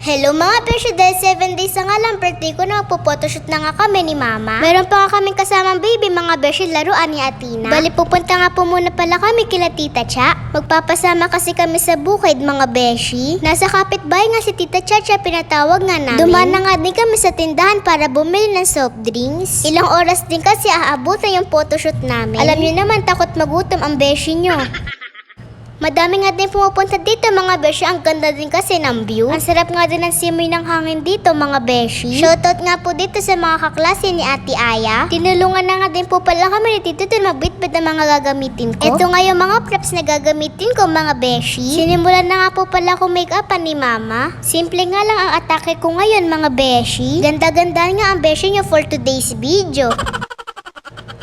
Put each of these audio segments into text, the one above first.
Hello mga beshi, dahil 7 days na nga lang birthday ko na magpo-photoshoot na nga kami ni Mama. Meron pa nga kaming kasamang baby mga beshi, laruan ni Atina. Bali pupunta nga po muna pala kami kila Tita Cha. Magpapasama kasi kami sa bukid mga beshi. Nasa kapitbahay nga si Tita Cha, pinatawag nga namin. Dumaan na nga din kami sa tindahan para bumili ng soft drinks. Ilang oras din kasi aabutan yung photoshoot namin. Alam niyo naman, takot magutom ang beshi nyo. Madami nga din pumupunta dito mga beshi, ang ganda din kasi ng view. Ang sarap nga din ng simoy ng hangin dito mga beshi. Shoutout nga po dito sa mga kaklase ni Ate Aya. Tinulungan na nga din po pala kami ni Tito Tin magbitbit ng mga gagamitin ko. Ito nga yung mga props na gagamitin ko mga beshi. Sinimulan na nga po pala akong make-upan ni Mama. Simple nga lang ang atake ko ngayon mga beshi. Ganda-ganda nga ang beshi nyo for today's video.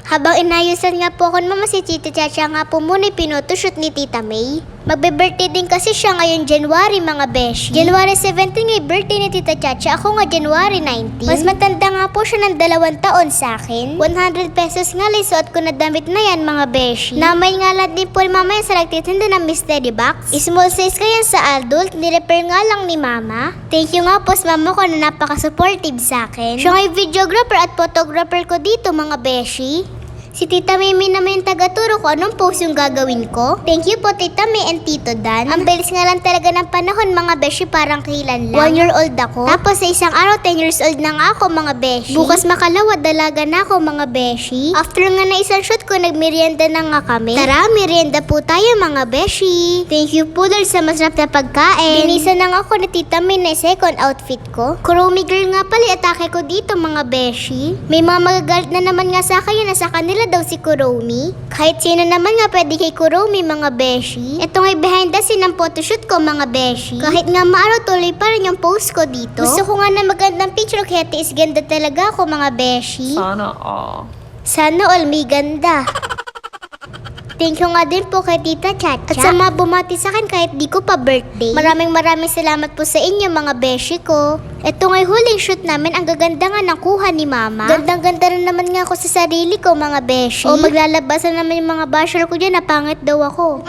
Habang inayusan nga po ako ng Mama si Tita Chacha nga po muna pinotoshoot ni Tita May. Magbe-birthday din kasi siya ngayon January mga beshi. January 17 nga birthday ni Tita Chacha, ako nga January 19. Mas matanda nga po siya ng 2 taon sa akin. 100 pesos nga lang suot ko na damit na yan mga beshi. Namay nga lang din po ni Mama yan sa nagtitinda ng mystery box. Small size ka yan sa adult, nirepair nga lang ni Mama. Thank you nga po sa mama ko na napaka-supportive sa akin. Siya nga yung videographer at photographer ko dito mga beshi. Si Tita Mimi naman yung tagaturo ko anong post yung gagawin ko. Thank you po Tita May and Tito Dan. Ang bilis nga lang talaga ng panahon mga beshi, parang kailan lang. 1 year old ako. Tapos sa isang araw 10 years old na nga ako mga beshi. Bukas makalawa dalaga na ako mga beshi. After nga na isang shoot ko nagmerienda na nga kami. Tara, merienda po tayo mga beshi. Thank you po dahil sa masarap na pagkain. Binisa na nga ako ni Tita May na second outfit ko. Kuromi girl nga pala atake ko dito mga beshi. May mga magagalit na naman nga sa akin na sa kanila daw si Kuromi. Kahit sino naman nga pwede kay Kuromi mga beshi. Ito nga behind the scene ng photoshoot ko mga beshi. Kahit nga maaraw tuloy pa rin yung post ko dito. Gusto ko nga na magandang picture kaya tiis ganda talaga ako mga beshi. Sana all may ganda. Thank you nga din po kay Tita Chacha. At sa mga bumati sa akin kahit di ko pa birthday. Maraming salamat po sa inyo mga beshi ko. Ito nga'y huling shoot namin, ang gaganda nga ng kuha ni Mama. Gandang-ganda rin naman nga ako sa sarili ko mga beshi. O maglalabasan naman yung mga basher ko dyan na pangit daw ako.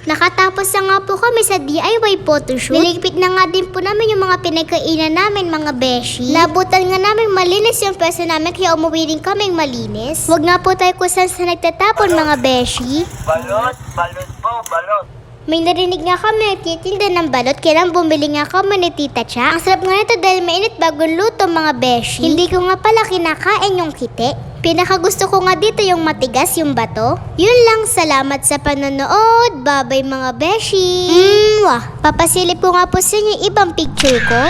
Nakatapos na nga po kami sa DIY photoshoot. Niligpit na nga din po namin yung mga pinagkainan namin mga beshi. Nabutan nga namin malinis yung pwesto namin kaya umuwi din kaming malinis. Huwag nga po tayo kusan sa nagtatapon mga beshi. Balot po, balot. May narinig nga kami nagtitinda ng balot kaya lang bumili nga kami ni Tita Cha. Ang sarap nga nito dahil mainit bagong luto mga beshi. Hindi ko nga pala kinakain yung kite. Pinakagusto ko nga dito yung matigas yung bato. Yun lang, salamat sa panonood. Bye-bye mga beshi. Papasilip ko nga po sa inyo ibang picture ko.